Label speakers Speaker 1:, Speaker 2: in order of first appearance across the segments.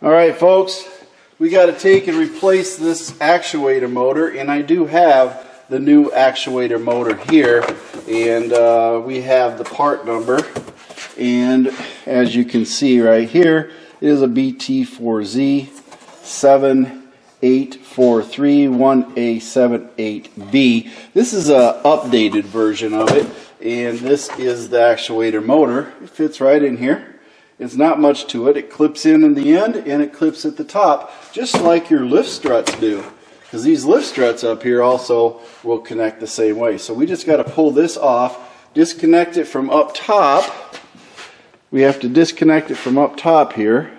Speaker 1: Alright folks, we got to take and replace this actuator motor, and I do have the new actuator motor here, and we have the part number, and as you can see right here, it is a BT4Z 7843-1A78B. This is an updated version of it, and this is the actuator motor. It fits right in here. It's not much to it. It clips in the end and it clips at the top, just like your lift struts do. Because these lift struts up here also will connect the same way. So we just got to pull this off, disconnect it from up top. We have to disconnect it from up top here.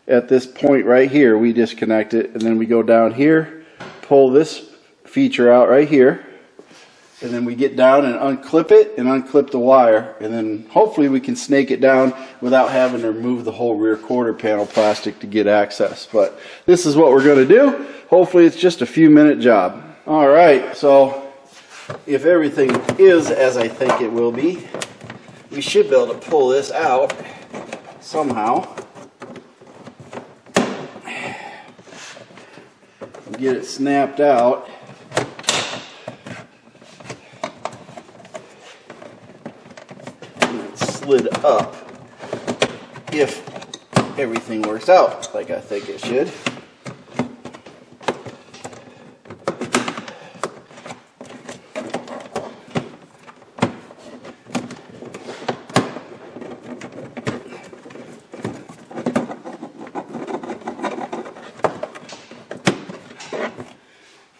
Speaker 1: At this point right here, we disconnect it, and then we go down here, pull this feature out right here, and then we get down and unclip it and unclip the wire, and then hopefully we can snake it down without having to remove the whole rear quarter panel plastic to get access. But this is what we're going to do. Hopefully it's just a few minute job. Alright, so if everything is as I think it will be, we should be able to pull this out somehow. Get it snapped out. Slid up if everything works out like I think it should.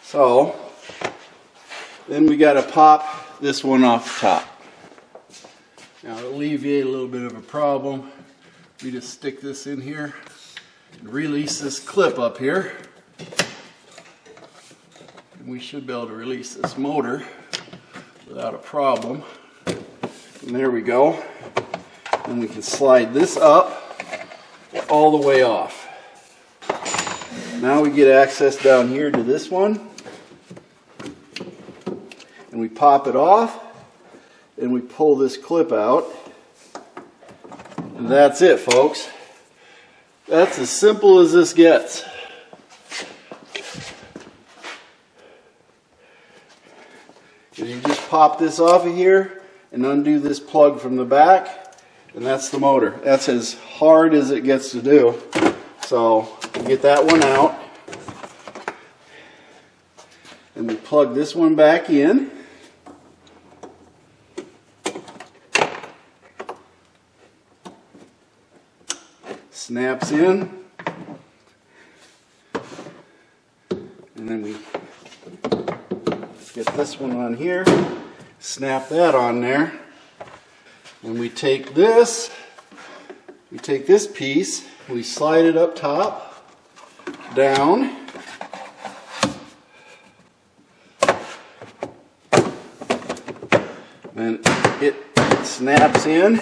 Speaker 1: So then we got to pop this one off the top. Now to alleviate a little bit of a problem, we just stick this in here and release this clip up here. And we should be able to release this motor without a problem. And there we go. And we can slide this up all the way off. Now we get access down here to this one. And we pop it off. And we pull this clip out, and that's it, folks. That's as simple as this gets. You just pop this off of here and undo this plug from the back, and that's the motor. That's as hard as it gets to do. So get that one out, and we plug this one back in. Snaps in, and then we get this one on here, snap that on there, and we take this piece, we slide it up top, down, then it snaps in.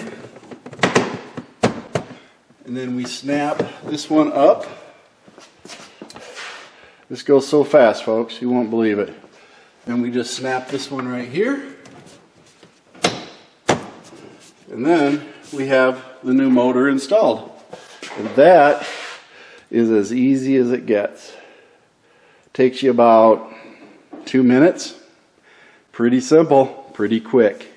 Speaker 1: And then we snap this one up. This goes so fast, folks, you won't believe it. Then we just snap this one right here. And then we have the new motor installed. And that is as easy as it gets. Takes you about 2 minutes. Pretty simple, pretty quick.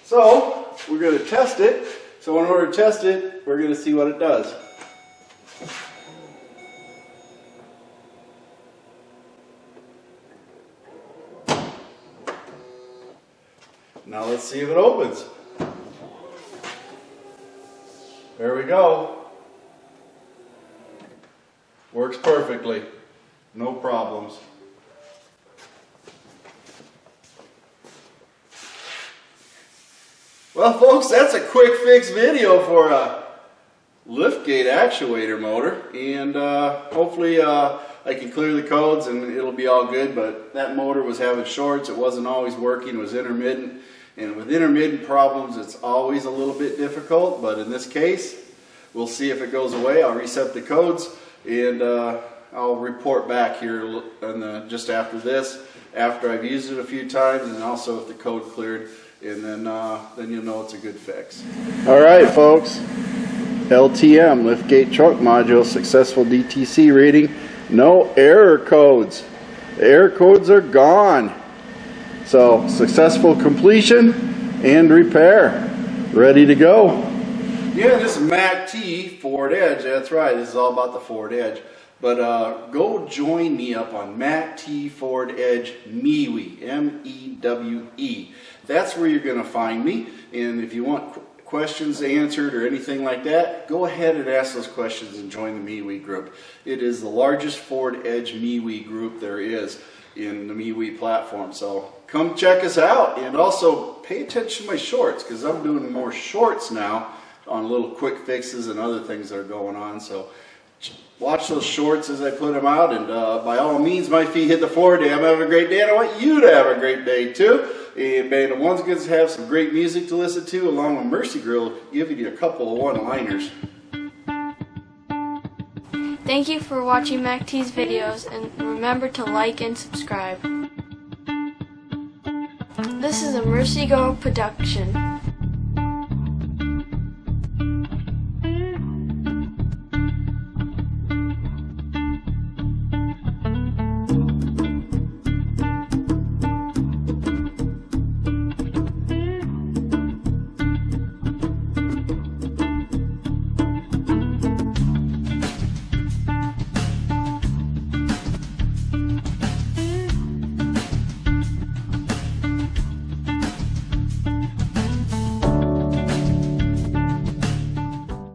Speaker 1: So we're going to test it. So in order to test it, we're going to see what it does. Now let's see if it opens. There we go. Works perfectly. No problems. Well, folks, that's a quick fix video for a liftgate actuator motor, and hopefully I can clear the codes and it'll be all good. But that motor was having shorts, it wasn't always working, it was intermittent, and with intermittent problems it's always a little bit difficult, but in this case we'll see if it goes away. I'll reset the codes, and I'll report back here just after this, after I've used it a few times, and also if the code cleared. and then you'll know it's a good fix. All right, folks. LTM, liftgate trunk module, successful DTC reading. No error codes. The error codes are gone. So, successful completion and repair. Ready to go. Yeah, this is MACTFORDEDGE. That's right. This is all about the Ford Edge. But go join me up on MACTFORDEDGE MeWe, M-E-W-E. That's where you're going to find me. And if you want questions answered or anything like that, go ahead and ask those questions and join the MeWe group. It is the largest Ford Edge MeWe group there is in the MeWe platform. So come check us out, and also pay attention to my shorts, because I'm doing more shorts now on little quick fixes and other things that are going on. So watch those shorts as I put them out, and by all means, my feet hit the floor today. I'm having a great day, and I want you to have a great day too. And Band of One's going to have some great music to listen to, along with Mercy Grill giving you a couple of one-liners.
Speaker 2: Thank you for watching MacT's videos, and remember to like and subscribe. This is a Mercy Grill production.